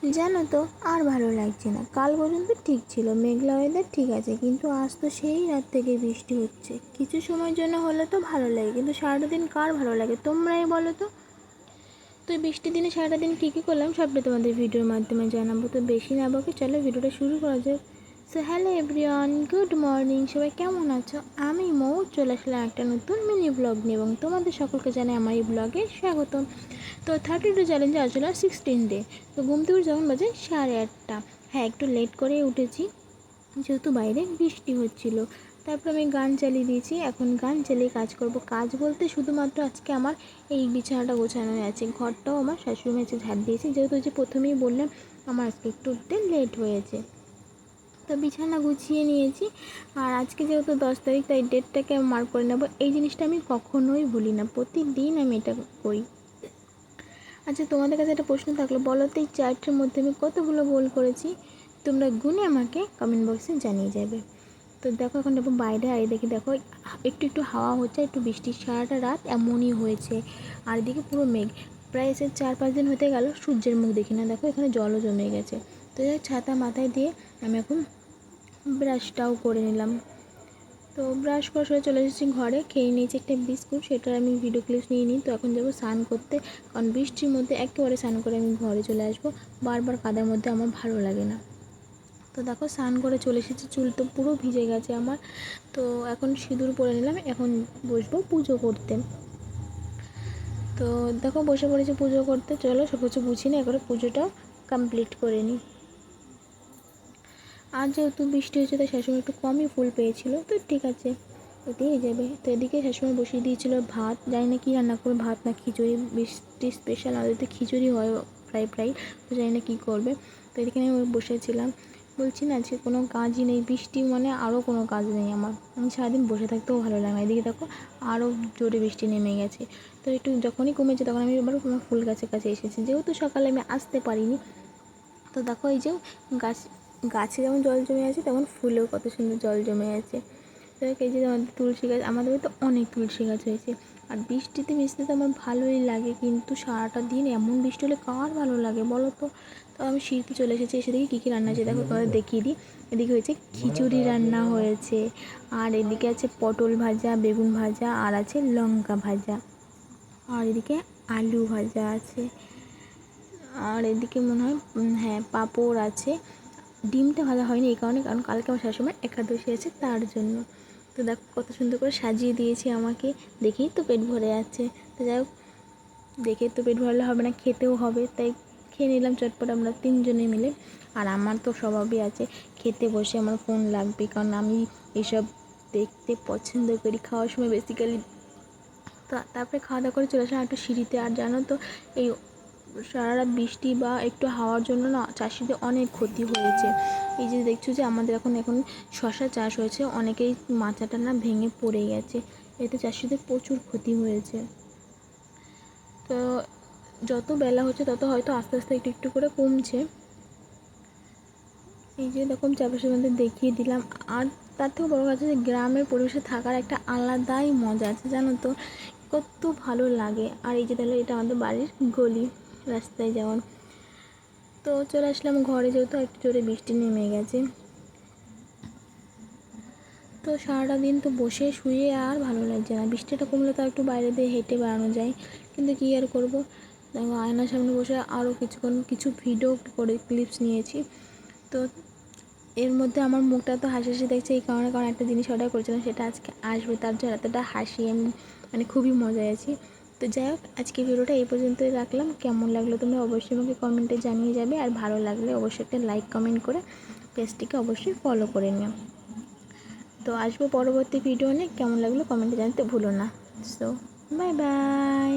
জানো তো আর ভালো লাগছে না। কাল পর্যন্ত ঠিক ছিল, মেঘলা ওয়েদার ঠিক আছে, কিন্তু আজ তো সেই রাত থেকে বৃষ্টি হচ্ছে। কিছু সময়ের জন্য হলে তো ভালো লাগে, কিন্তু সারাটা দিন কার ভালো লাগে তোমরাই বলো তো। তো এই বৃষ্টির দিনে সারাটা দিন কী কী করলাম সবটা তোমাদের ভিডিওর মাধ্যমে জানাবো। তো বেশি না বকে চলো ভিডিওটা শুরু করা যাক। So hello everyone, good morning, সবাই কেমন আছো? আমি মৌ চলে আসলাম একটা নতুন মিনি ব্লগ নিয়ে, এবং তোমাদের সকলকে জানাই আমার এই ব্লগে স্বাগতম। তো 32 চ্যালেঞ্জে আসলে 16 ডে। তো ঘুম থেকে যখন বাজে 8:30। হ্যাঁ, একটু লেট করে উঠেছি যেহেতু বাইরে বৃষ্টি হচ্ছিল। তারপর আমি গান চালিয়ে দিয়েছি, এখন গান চালিয়ে কাজ করব। কাজ বলতে শুধুমাত্র আজকে আমার এই বিছানাটা গোছানো আছে, ঘরটাও আমার শাশুড়ি মাঝে ঝাড় দিয়েছি, যেহেতু যে প্রথমেই বললাম আমার আজকে একটু উঠতে লেট হয়েছে। তো বিছানা গুছিয়ে নিয়েছি। আর আজকে যেহেতু 10 তারিখ, তাই ডেটটাকে মার্ক করে নেবো। এই জিনিসটা আমি কখনোই ভুলি না, প্রতিদিন আমি এটা করি। আচ্ছা, তোমাদের কাছে একটা প্রশ্ন থাকলো, বলো তো এই চারটের মধ্যে আমি কতগুলো গোল করেছি? তোমরা গুনে আমাকে কমেন্ট বক্সে জানিয়ে যাবে। তো দেখো এখন দেখো বাইরে, আর এদিকে দেখো একটু একটু হাওয়া হচ্ছে, একটু বৃষ্টি, সারাটা রাত এমনই হয়েছে। আর এদিকে পুরো মেঘ, প্রায় এসে 4-5 দিন হতে গেল সূর্যের মুখ দেখি না। দেখো এখানে জলও জমে গেছে। তো যাই ছাতা মাথায় দিয়ে আমি এখন ব্রাশটাও করে নিলাম। তো ব্রাশ করে সরে চলে এসেছি ঘরে, খেয়ে নিয়েছি একটা বিস্কুট, সেটার আমি ভিডিও ক্লিপস নিয়ে নিই। তো এখন যাবো স্নান করতে, কারণ বৃষ্টির মধ্যে একেবারে স্নান করে আমি ঘরে চলে আসবো। বারবার কাদার মধ্যে আমার ভালো লাগে না। তো দেখো স্নান করে চলে এসেছি, চুল তো পুরো ভিজে গেছে আমার। তো এখন সিঁদুর পরে নিলাম, এখন বসবো পুজো করতে। তো দেখো বসে পড়েছি পুজো করতে। চলো সব কিছু গুছিয়ে নিই, একবারে পুজোটাও কমপ্লিট করে নিই। আর যেহেতু বৃষ্টি হয়েছে তাই শাশুড়ি একটু কমই ফুল পেয়েছিল, তো ঠিক আছে, দিয়ে যাবে। তো এদিকে শাশুড়ি বসিয়ে দিয়েছিল ভাত, জানি না কী রান্না করবে, ভাত না খিচুড়ি। বৃষ্টি স্পেশাল আমাদের তো খিচুড়ি হয় প্রায় প্রায়, তো জানি না কী করবে। তো এদিকে আমি বসেছিলাম, বলছি না আজকে কোনো কাজই নেই, বৃষ্টি মানে আরও কোনো কাজ নেই আমার, আমি সারাদিন বসে থাকতেও ভালো লাগে না। এদিকে দেখো আরও জোরে বৃষ্টি নেমে গেছে। তো একটু যখনই কমেছে তখন আমি এবার আমার ফুল গাছের কাছে এসেছি, যেহেতু সকালে আমি আসতে পারিনি। তো দেখো এই যে গাছে যেমন জল জমে আছে, তেমন ফুলেও কত সুন্দর জল জমে আছে। তো এই যে আমাদের তুলসী গাছ, আমাদের তো অনেক তুলসী গাছ হয়েছে। আর বৃষ্টিতে ভিজতে তো আমার ভালোই লাগে, কিন্তু সারাটা দিন এমন বৃষ্টি হলে কার ভালো লাগে বলো তো। তো আমি শীতে চলে এসেছি, এসে দেখি কী কী রান্না আছে, দেখো তোমাদের দেখিয়ে দিই। এদিকে হয়েছে খিচুড়ি রান্না হয়েছে, আর এদিকে আছে পটল ভাজা, বেগুন ভাজা, আর আছে লঙ্কা ভাজা, আর এদিকে আলু ভাজা আছে, আর এদিকে মনে হয় হ্যাঁ পাঁপড় আছে। ডিমটা ভাজা হয়নি এই কারণে, কারণ কালকে আমার শাশুড়িমার একাদশী আছে তার জন্য। তো দেখো কত সুন্দর করে সাজিয়ে দিয়েছে আমাকে, দেখেই তো পেট ভরে যাচ্ছে। তো যাই হোক, দেখে তো পেট ভরলে হবে না, খেতেও হবে, তাই খেয়ে নিলাম চটপট আমরা তিনজনে মিলে। আর আমার তো স্বভাবই আছে, খেতে বসে আমার ফোন লাগবে, কারণ আমি এসব দেখতে পছন্দ করি খাওয়ার সময় বেসিক্যালি। তো তারপরে খাওয়া দাওয়া করে চলে আসলাম একটু সিঁড়িতে। আর জানো তো এই সারা রাত বৃষ্টি বা একটু হাওয়ার জন্য না চাষিদের অনেক ক্ষতি হয়েছে। এই যে দেখছো যে আমাদের এখন শশা চাষ হয়েছে, অনেকেই মাচাটা না ভেঙে পড়ে গেছে, এতে চাষিদের প্রচুর ক্ষতি হয়েছে। তো যত বেলা হচ্ছে তত হয়তো আস্তে আস্তে একটু একটু করে কমছে। এই যে এরকম চারপাশের মধ্যে দেখিয়ে দিলাম। আর তার থেকে বড় কথা যে গ্রামের পরিবেশে থাকার একটা আলাদাই মজা আছে জানো তো, কত ভালো লাগে। আর এই যে তাহলে এটা আমাদের বাড়ির গলি, রাস্তায় যাওয়ার। তো চলে আসলাম ঘরে, যেহেতু একটু জোরে বৃষ্টি নেমে গেছে। তো সারাটা দিন তো বসে শুয়ে আর ভালো লাগছে না, বৃষ্টিটা কমলে তো একটু বাইরে দিয়ে হেঁটে বেড়ানো যায়, কিন্তু কী আর করবো। দেখো আয়নার সামনে বসে আরও কিছুক্ষণ কিছু ভিডিও করে ক্লিপস নিয়েছি। তো এর মধ্যে আমার মুখটা তো হাসি হাসি দেখছে এই কারণে, কারণ একটা জিনিস অর্ডার করেছিলাম সেটা আজকে আসবে, তার জন্য এতটা হাসি আমি, মানে খুবই মজায় আছি। তো যাই হোক, আজকে ভিডিওটা এই পর্যন্তই রাখলাম। কেমন লাগলো তোমরা অবশ্যই আমাকে কমেন্টে জানিয়ে যাবে, আর ভালো লাগলে অবশ্যই একটা লাইক কমেন্ট করে পেজটিকে অবশ্যই ফলো করে নিও। তো আসবো পরবর্তী ভিডিও নিয়ে, কেমন লাগলো কমেন্টে জানাতে ভুলো না। So bye bye.